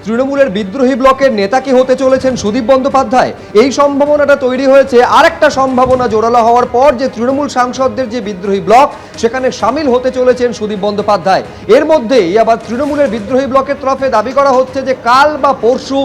তৃণমূলের বিদ্রোহী ব্লকের নেতা কি হতে চলেছেন সুদীপ বন্দ্যোপাধ্যায়? এই সম্ভাবনাটা তৈরি হয়েছে আরেকটা সম্ভাবনা জোরালো হওয়ার পর, যে তৃণমূল সাংসদদের যে বিদ্রোহী ব্লক সেখানে সামিল হতে চলেছেন সুদীপ বন্দ্যোপাধ্যায়। এর মধ্যেই আবার তৃণমূলের বিদ্রোহী ব্লকের তরফে দাবি করা হচ্ছে যে কাল বা পরশু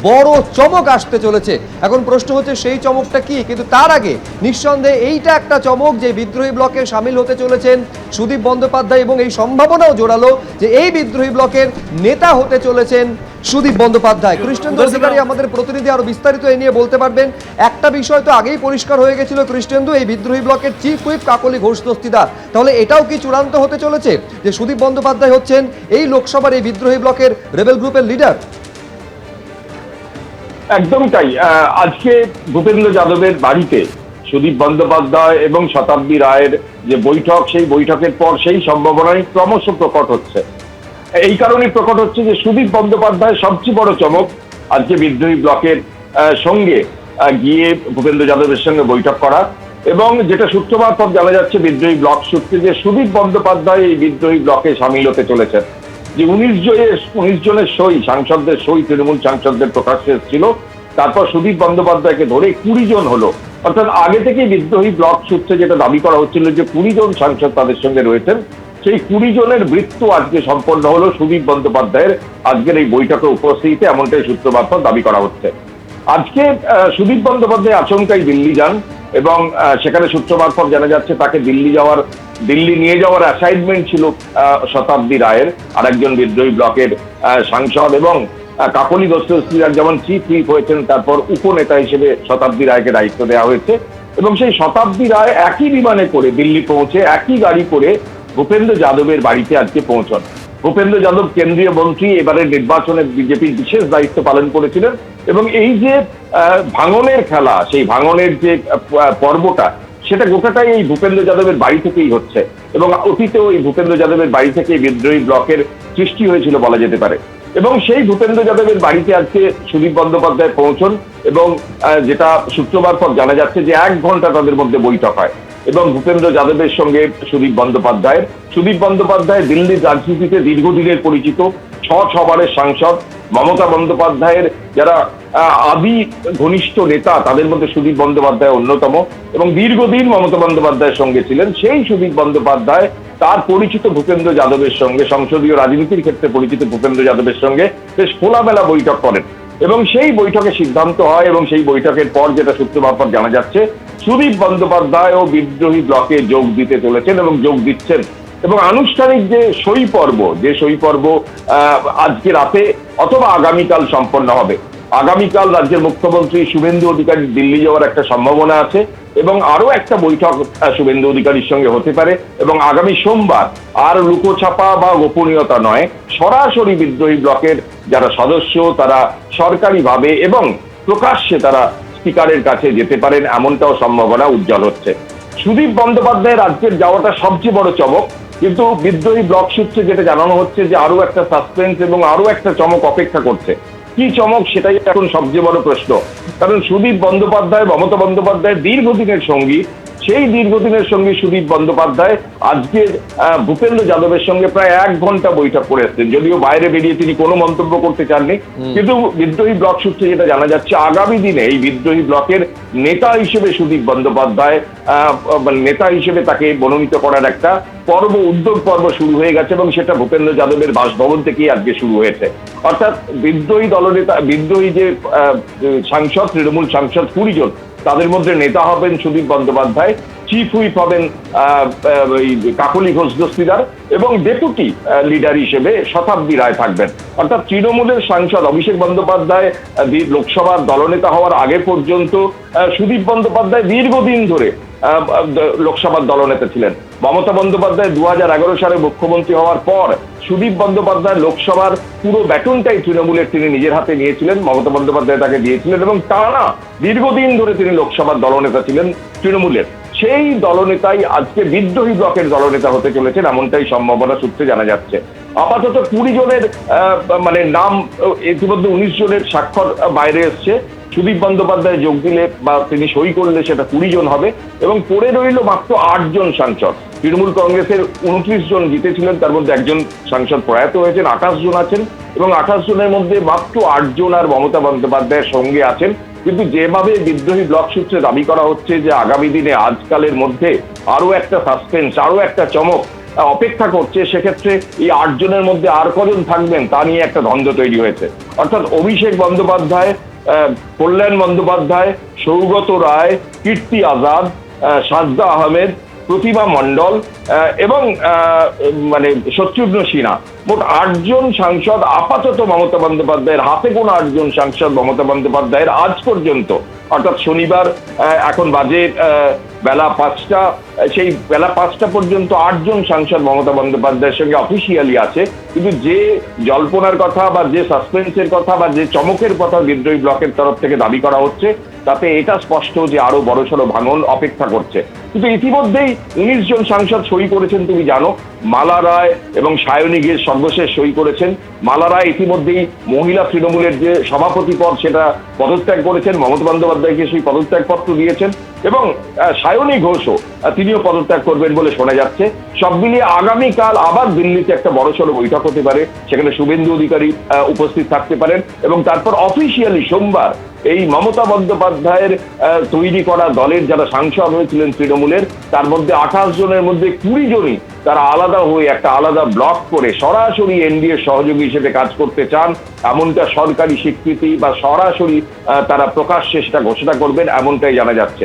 বড় চমক আসতে চলেছে। এখন প্রশ্ন হচ্ছে সেই চমকটা কি, কিন্তু তার আগে নিঃসন্দেহে এইটা একটা চমক যে বিদ্রোহী ব্লকে সামিল হতে চলেছেন সুদীপ বন্দ্যোপাধ্যায়, এবং এই সম্ভাবনাও জোরালো যে এই বিদ্রোহী ব্লকের নেতা হতে চলেছেন সুদীপ বন্দ্যোপাধ্যায়। কৃষ্ণেন্দু অধিকারী আমাদের প্রতিনিধি আরো বিস্তারিত এই নিয়ে বলতে পারবেন। একটা বিষয় তো আগেই পরিষ্কার হয়ে গেছিল কৃষ্ণেন্দু, এই বিদ্রোহী ব্লকের চিফ হুইপ কাকলি ঘোষ দস্তিদার, তাহলে এটাও কি চূড়ান্ত হতে চলেছে যে সুদীপ বন্দ্যোপাধ্যায় হচ্ছেন এই লোকসভার এই বিদ্রোহী ব্লকের রেবেল গ্রুপের লিডার? একদম তাই। আজকে ভূপেন্দ্র যাদবের বাড়িতে সুদীপ বন্দ্যোপাধ্যায় এবং শতাব্দী রায়ের যে বৈঠক, সেই বৈঠকের পর সেই সম্ভাবনাই ক্রমশ প্রকট হচ্ছে। এই কারণে প্রকট হচ্ছে যে সুদীপ বন্দ্যোপাধ্যায়ের সবচেয়ে বড় চমক আজকে বিদ্রোহী ব্লকের সঙ্গে গিয়ে ভূপেন্দ্র যাদবের সঙ্গে বৈঠক করা, এবং যেটা সূত্র মারফত জানা যাচ্ছে বিদ্রোহী ব্লক সূত্রে যে সুদীপ বন্দ্যোপাধ্যায় এই বিদ্রোহী ব্লকে সামিল হতে চলেছেন। যে 19 জনের সই, সাংসদদের সই, তৃণমূল সাংসদদের প্রকাশ্যে এসেছিল, তারপর সুদীপ বন্দ্যোপাধ্যায়কে ধরে 20 জন হলো। অর্থাৎ আগে থেকেই বিদ্রোহী ব্লক সূত্রে যেটা দাবি করা হচ্ছিল যে 20 জন সাংসদ তাদের সঙ্গে রয়েছেন, সেই 20 জনের বৃত্ত আজকে সম্পন্ন হলো সুদীপ বন্দ্যোপাধ্যায়ের আজকের এই বৈঠকে উপস্থিতিতে, এমনটাই সূত্র মারফত দাবি করা হচ্ছে। আজকে সুদীপ বন্দ্যোপাধ্যায় আচমকাই দিল্লি যান, এবং সেখানে সূত্র মারফত জানা যাচ্ছে তাকে দিল্লি নিয়ে যাওয়ার অ্যাসাইনমেন্ট ছিল শতাব্দী রায়ের, আরেকজন বিদ্রোহী ব্লকের সাংসদ, এবং কাকলি দস্তিদার যেমন চিফ হুইপ হয়েছেন, তারপর উপনেতা হিসেবে শতাব্দী রায়কে দায়িত্ব দেওয়া হয়েছে। এবং সেই শতাব্দী রায় একই বিমানে করে দিল্লি পৌঁছে একই গাড়ি করে ভূপেন্দ্র যাদবের বাড়িতে আজকে পৌঁছন। ভূপেন্দ্র যাদব কেন্দ্রীয় মন্ত্রী, এবারে নির্বাচনে বিজেপির বিশেষ দায়িত্ব পালন করেছিলেন, এবং এই যে ভাঙনের খেলা, সেই ভাঙনের যে পর্বটা, সেটা গোটাটাই এই ভূপেন্দ্র যাদবের বাড়ি থেকেই হচ্ছে, এবং অতীতেও এই ভূপেন্দ্র যাদবের বাড়ি থেকে বিদ্রোহী ব্লকের সৃষ্টি হয়েছিল বলা যেতে পারে। এবং সেই ভূপেন্দ্র যাদবের বাড়িতে আজকে সুদীপ বন্দ্যোপাধ্যায় পৌঁছন, এবং যেটা সূত্র মারফত জানা যাচ্ছে যে 1 ঘন্টা তাদের মধ্যে বৈঠক হয়, এবং ভূপেন্দ্র যাদবের সঙ্গে সুদীপ বন্দ্যোপাধ্যায় দিল্লির রাজনীতিতে দীর্ঘদিনের পরিচিত, 6 বারের সাংসদ। মমতা বন্দ্যোপাধ্যায়ের যারা আদি ঘনিষ্ঠ নেতা, তাদের মধ্যে সুদীপ বন্দ্যোপাধ্যায় অন্যতম, এবং দীর্ঘদিন মমতা বন্দ্যোপাধ্যায়ের সঙ্গে ছিলেন। সেই সুদীপ বন্দ্যোপাধ্যায় তার পরিচিত ভূপেন্দ্র যাদবের সঙ্গে, সংসদীয় রাজনীতির ক্ষেত্রে পরিচিত ভূপেন্দ্র যাদবের সঙ্গে বেশ খোলামেলা বৈঠক করেন, এবং সেই বৈঠকে সিদ্ধান্ত হয়, এবং সেই বৈঠকের পর যেটা সূত্র মারফত জানা যাচ্ছে, সুদীপ বন্দ্যোপাধ্যায় ও বিদ্রোহী ব্লকে যোগ দিতে চলেছেন এবং যোগ দিচ্ছেন। এবং আনুষ্ঠানিক যে সই পর্ব আজকে রাতে অথবা আগামীকাল সম্পন্ন হবে। আগামীকাল রাজ্যের মুখ্যমন্ত্রী শুভেন্দু অধিকারী দিল্লি যাওয়ার একটা সম্ভাবনা আছে, এবং আরো একটা বৈঠক শুভেন্দু অধিকারীর সঙ্গে হতে পারে। এবং আগামী সোমবার আর লুকোছাপা বা গোপনীয়তা নয়, সরাসরি বিদ্রোহী ব্লকের যারা সদস্য তারা সরকারিভাবে এবং প্রকাশ্যে তারা স্পিকারের কাছে যেতে পারেন, এমনটাও সম্ভাবনা উজ্জ্বল হচ্ছে। সুদীপ বন্দ্যোপাধ্যায়ের আজকের যাওয়াটা সবচেয়ে বড় চমক, কিন্তু বিদ্রোহী ব্লক সূত্রে যেটা জানানো হচ্ছে যে আরো একটা সাসপেন্স এবং আরো একটা চমক অপেক্ষা করছে। কি চমক, সেটাই এখন সবচেয়ে বড় প্রশ্ন। কারণ সুদীপ বন্দ্যোপাধ্যায় মমতা বন্দ্যোপাধ্যায়ের দীর্ঘদিনের সঙ্গী, সেই দীর্ঘদিনের সঙ্গী সুদীপ বন্দ্যোপাধ্যায় আজকে ভূপেন্দ্র যাদবের সঙ্গে প্রায় 1 ঘন্টা বৈঠক করে এসছেন। যদিও বাইরে বেরিয়ে তিনি কোনো মন্তব্য করতে চাননি, কিন্তু বিদ্রোহী ব্লক সূত্রে যেটা জানা যাচ্ছে, আগামী দিনে এই বিদ্রোহী ব্লকের নেতা হিসেবে সুদীপ বন্দ্যোপাধ্যায় নেতা হিসেবে তাকে মনোনীত করার একটা উদ্যোগ পর্ব শুরু হয়ে গেছে, এবং সেটা ভূপেন্দ্র যাদবের বাসভবন থেকেই আজকে শুরু হয়েছে। অর্থাৎ বিদ্রোহী যে সাংসদ, তৃণমূল সাংসদ 20 জন, তাদের মধ্যে নেতা হবেন সুদীপ বন্দ্যোপাধ্যায়, চিফ হুইপ হবেন কাকলি ঘোষ দস্তিদার, এবং ডেপুটি লিডার হিসেবে শতাব্দী রায় থাকবেন। অর্থাৎ তৃণমূলের সাংসদ অভিষেক বন্দ্যোপাধ্যায় লোকসভার দলনেতা হওয়ার আগে পর্যন্ত সুদীপ বন্দ্যোপাধ্যায় দীর্ঘদিন ধরে লোকসভার দলনেতা ছিলেন। মমতা বন্দ্যোপাধ্যায় 2011 সালে মুখ্যমন্ত্রী হওয়ার পর সুদীপ বন্দ্যোপাধ্যায় লোকসভার পুরো ব্যাটনটাই তৃণমূলের তিনি নিজের হাতে নিয়েছিলেন, মমতা বন্দ্যোপাধ্যায় তাকে দিয়েছিলেন, এবং টানা দীর্ঘদিন ধরে তিনি লোকসভার দলনেতা ছিলেন তৃণমূলের। সেই দলনেতাই আজকে বিদ্রোহী ব্লকের দলনেতা হতে চলেছেন, এমনটাই সম্ভাবনা সূত্রে জানা যাচ্ছে। আপাতত 20 জনের নাম, ইতিমধ্যে 19 জনের স্বাক্ষর বাইরে এসছে। সুদীপ বন্দ্যোপাধ্যায় যোগ দিলে বা তিনি সই করলে সেটা 20 জন হবে, এবং পড়ে রইল মাত্র 8 জন সাংসদ। তৃণমূল কংগ্রেসের 29 জন জিতেছিলেন, তার মধ্যে একজন সাংসদ প্রয়াত হয়েছেন, 28 জন আছেন এবং 28 জনের মধ্যে মাত্র 8 জন আর মমতা বন্দ্যোপাধ্যায়ের সঙ্গে আছেন। কিন্তু যেভাবে বিদ্রোহী ব্লক সূত্রে দাবি করা হচ্ছে যে আগামী দিনে আজকালের মধ্যে আরো একটা সাসপেন্স, আরো একটা চমক অপেক্ষা করছে, সেক্ষেত্রে এই 8 জনের মধ্যে আর কজন থাকবেন তা নিয়ে একটা দ্বন্দ্ব তৈরি হয়েছে। অর্থাৎ অভিষেক বন্দ্যোপাধ্যায়, কল্যাণ বন্দ্যোপাধ্যায়, সৌগত রায়, কীর্তি আজাদ, সাজদা আহমেদ, প্রতিমা মণ্ডল এবং মানে শত্রুঘ্ন সিনহা, মোট 8 জন সাংসদ আপাতত মমতা বন্দ্যোপাধ্যায়ের হাতে গোনা 8 জন সাংসদ মমতা বন্দ্যোপাধ্যায়ের আজ পর্যন্ত, অর্থাৎ শনিবার এখন বাজে বেলা 5টা, সেই বেলা 5টা পর্যন্ত 8 জন সাংসদ মমতা বন্দ্যোপাধ্যায়ের সঙ্গে অফিসিয়ালি আছে। কিন্তু যে জল্পনার কথা বা যে সাসপেন্সের কথা বা যে চমকের কথা বিদ্রোহী ব্লকের তরফ থেকে দাবি করা হচ্ছে, তাতে এটা স্পষ্ট যে আরো বড়সড় ভাঙন অপেক্ষা করছে। কিন্তু ইতিমধ্যেই 19 জন সাংসদ সই করেছেন, তুমি জানো। মালা রায় এবং সায়নী ঘোষ সর্বশেষ সই করেছেন। মালা রায় ইতিমধ্যেই মহিলা তৃণমূলের যে সভাপতি পদ সেটা পদত্যাগ করেছেন, মমতা বন্দ্যোপাধ্যায়কে সেই পদত্যাগপত্র দিয়েছেন এবং সায়নী ঘোষও তিনিও পদত্যাগ করবেন বলে শোনা যাচ্ছে। সব মিলিয়ে আগামীকাল আবার দিল্লিতে একটা বড়সড় বৈঠক হতে পারে, সেখানে শুভেন্দু অধিকারী উপস্থিত থাকতে পারেন এবং তারপর অফিসিয়ালি সোমবার এই মমতা বন্দ্যোপাধ্যায়ের তৈরি করা দলের যারা সাংসদ হয়েছিলেন তৃণমূলের, তার মধ্যে 28 জনের মধ্যে 20 জনই তারা আলাদা হয়ে একটা আলাদা ব্লক করে সরাসরি এনডিএ সহযোগী হিসেবে কাজ করতে চান, এমনটা সরকারি স্বীকৃতি বা সরাসরি তারা প্রকাশ্যে সেটা ঘোষণা করবেন, এমনটাই জানা যাচ্ছে।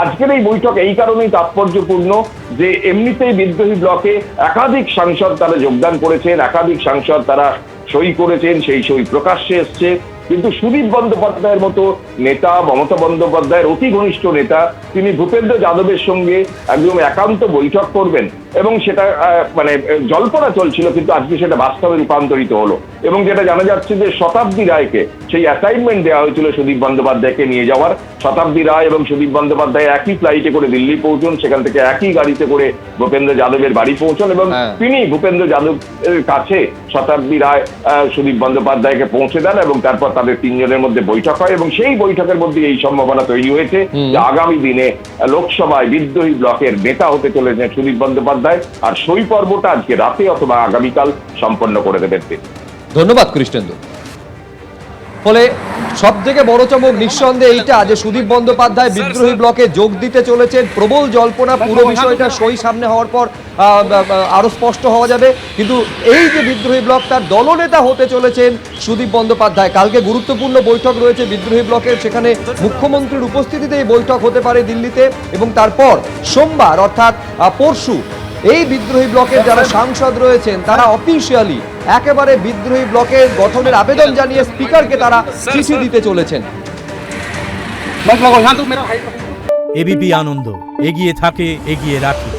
আজকের এই বৈঠক এই কারণেই তাৎপর্যপূর্ণ যে এমনিতেই বিদ্রোহী ব্লকে একাধিক সাংসদ তারা যোগদান করেছেন, একাধিক সাংসদ তারা সই করেছেন, সেই সই প্রকাশ্যে এসছে। কিন্তু সুদীপ বন্দ্যোপাধ্যায়ের মতো নেতা, মমতা বন্দ্যোপাধ্যায়ের অতি ঘনিষ্ঠ নেতা, তিনি ভূপেন্দ্র যাদবের সঙ্গে একদম একান্ত বৈঠক করবেন এবং সেটা মানে জল্পনা চলছিল, কিন্তু আজকে সেটা বাস্তবে রূপান্তরিত হলো। এবং যেটা জানা যাচ্ছে যে শতাব্দী রায়কে সেই অ্যাসাইনমেন্ট দেওয়া হয়েছিল সুদীপ বন্দ্যোপাধ্যায়কে নিয়ে যাওয়ার। শতাব্দী রায় এবং সুদীপ বন্দ্যোপাধ্যায় একই ফ্লাইটে করে দিল্লি পৌঁছন, সেখান থেকে একই গাড়িতে করে ভূপেন্দ্র যাদবের বাড়ি পৌঁছন এবং তিনি ভূপেন্দ্র যাদবের কাছে শতাব্দী রায় সুদীপ বন্দ্যোপাধ্যায়কে পৌঁছে দেন এবং তারপর তাদের 3 জনের মধ্যে বৈঠক হয় এবং সেই বৈঠকের মধ্যে এই সম্ভাবনা তৈরি হয়েছে যে আগামী দিনে লোকসভায় বিদ্রোহী ব্লকের নেতা হতে চলেছেন সুদীপ বন্দ্যোপাধ্যায়, আর সই পর্বটা আজকে রাতে অথবা আগামীকাল সম্পন্ন করে দেবেন তিনি। ধন্যবাদ কৃষ্ণেন্দু। ফলে সব থেকে বড় চমক নিঃসন্দেহে এইটা যে সুদীপ বন্দ্যোপাধ্যায় বিদ্রোহী ব্লকে যোগ দিতে চলেছেন। প্রবল জল্পনা, পুরো বিষয়টা সই সামনে হওয়ার পর আরো স্পষ্ট হওয়া যাবে। কিন্তু এই যে বিদ্রোহী ব্লক, তার দলনেতা হতে চলেছেন সুদীপ বন্দ্যোপাধ্যায়। কালকে গুরুত্বপূর্ণ বৈঠক রয়েছে বিদ্রোহী ব্লকের, সেখানে মুখ্যমন্ত্রীর উপস্থিতিতে এই বৈঠক হতে পারে দিল্লিতে এবং তারপর সোমবার অর্থাৎ পরশু এই বিদ্রোহী ব্লকের যারা সাংসদ রয়েছেন তারা অফিসিয়ালি একেবারে বিদ্রোহী ব্লকের গঠনের আবেদন জানিয়ে স্পিকারকে তারা চিঠি দিতে চলেছেন। এবিপি আনন্দ, এগিয়ে থাকে, এগিয়ে রাখে।